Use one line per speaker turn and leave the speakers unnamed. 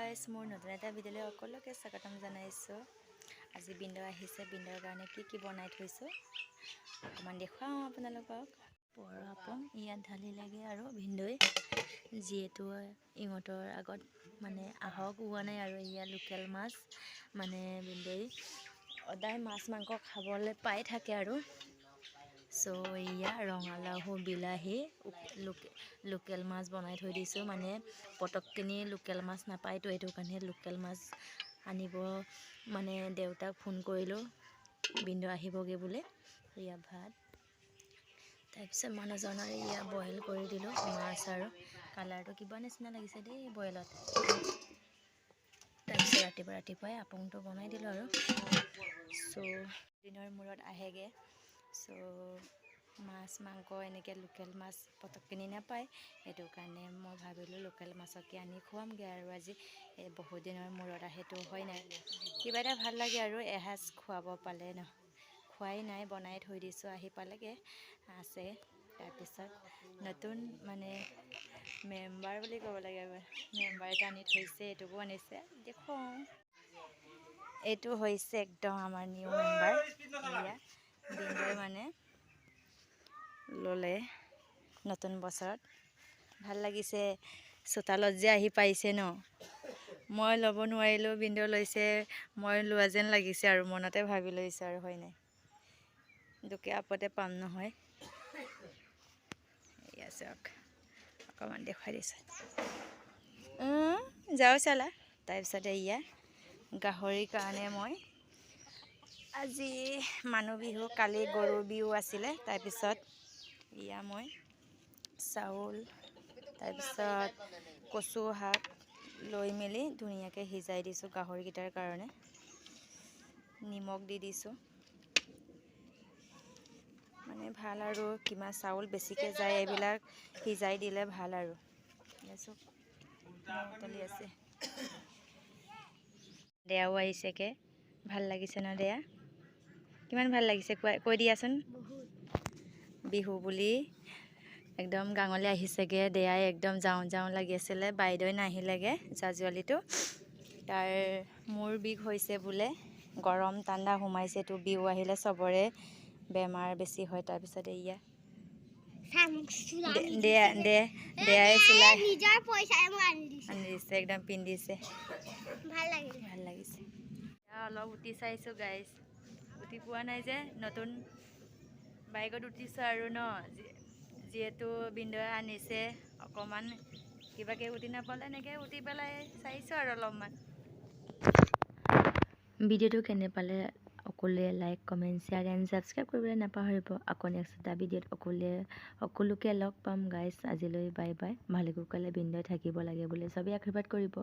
Guys মোৰ নতুন এটা ভিডিঅ'লৈ সকলোকে স্বাগতম জনাইছোঁ। আজি বিন্দু আহিছে, বিন্দুৰ কাৰণে কি বনাই থৈছোঁ অকণমান দেখুৱাওঁ আপোনালোকক। পৰ আপং ইয়াত ঢালি লাগে আৰু ভিন্দুই যিহেতু ইহঁতৰ আগত মানে আহক হোৱা নাই আৰু ইয়াত লোকেল মাছ মানে বিন্দুই সদায় মাছ মাংস খাবলৈ পাই থাকে আৰু চ' এয়া ৰঙালাও বিলাহী লোকেল মাছ বনাই থৈ দিছোঁ। মানে পটকখিনি লোকেল মাছ নাপায়তো, সেইটো কাৰণে লোকেল মাছ আনিব মানে দেউতাক ফোন কৰিলোঁ বিন্দু আহিবগৈ বোলে। এয়া ভাত, তাৰপিছত মানুহজনৰ এয়া বইল কৰি দিলোঁ মাছ, আৰু কালাৰটো কিবা নিচিনা লাগিছে দেই বইলত। তাৰপিছত ৰাতিপুৱাই আপংটো বনাই দিলোঁ আৰু চ' দিনৰ মূৰত আহেগৈ। চ' মাছ মাংস এনেকৈ লোকেল মাছ পটকখিনি নাপায়, সেইটো কাৰণে মই ভাবিলোঁ লোকেল মাছকে আনি খুৱামগৈ আৰু আজি বহুত দিনৰ মূৰত আহেতো হয় নাই, কিবা এটা ভাল লাগে আৰু এসাঁজ খুৱাব পালে ন। খোৱাই নাই, বনাই থৈ দিছোঁ, আহি পালেগৈ আছে। তাৰপিছত নতুন মানে মেম্বাৰ বুলি ক'ব লাগে, মেম্বাৰ এটা আনি থৈছে, এইটোকো আনিছে দেখুৱাওঁ। এইটো হৈছে একদম আমাৰ নিউ মেম্বাৰ। এয়া বিন্দুৱে মানে ল'লে নতুন বছৰত, ভাল লাগিছে। চোতালত যে আহি পাইছে ন, মই ল'ব নোৱাৰিলোঁ, বিন্দু লৈছে, মই লোৱা যেন লাগিছে আৰু মনতে ভাবি লৈছোঁ আৰু হয় নাই, দুখে আপতে পাম নহয়। এয়া চাওক অকণমান দেখুৱাই দিছোঁ, যাওঁ চালা। তাৰপিছতে এয়া গাহৰিৰ কাৰণে মই আজি মানুহ বিহু, কালি গৰু বিহু আছিলে। তাৰপিছত এয়া মই চাউল, তাৰপিছত কচু শাক লৈ মেলি ধুনীয়াকৈ সিজাই দিছোঁ গাহৰিকেইটাৰ কাৰণে, নিমখ দি দিছোঁ। মানে ভাল আৰু কিমান চাউল বেছিকৈ যায় এইবিলাক সিজাই দিলে ভাল আৰু উতলি আছে। দেয়াও আহিছেগৈ, ভাল লাগিছে ন দেয়া? কিমান ভাল লাগিছে কৈ দিয়াচোন। বিহু বুলি একদম গাঙলৈ আহিছেগৈ দেয়াই, একদম যাওঁ লাগি আছিলে, বাইদেউ নাহিলেগৈ জাজুৱালীটো। তাৰ মূৰ বিষ হৈছে বোলে, গৰম ঠাণ্ডা সোমাইছেতো, বিহু আহিলে চবৰে বেমাৰ বেছি হয়। তাৰপিছত এয়া দেয়াই চিলাই আনি দিছে, একদম পিন্ধিছে, ভাল লাগিছে। অলপ উঠি চাইছোঁ গাইজ, উঠি পোৱা নাই যে, নতুন বাইকত উঠিছোঁ আৰু ন, যিহেতু বিন্দুৱে আনিছে অকণমান কিবাকৈ উঠি নাপালে, এনেকৈ উঠি পেলাই চাইছোঁ আৰু অলপমান। ভিডিঅ'টো কেনে পালে সকলোৱে like, comment, share and subscribe কৰিবলৈ নাপাহৰিব। আকৌ নেক্সট এটা ভিডিঅ'ত সকলোকে লগ পাম গাইজ। আজিলৈ বাই বাই। ভালে কুশলে বিন্দুৱে থাকিব লাগে বুলি চবেই আশীৰ্বাদ কৰিব।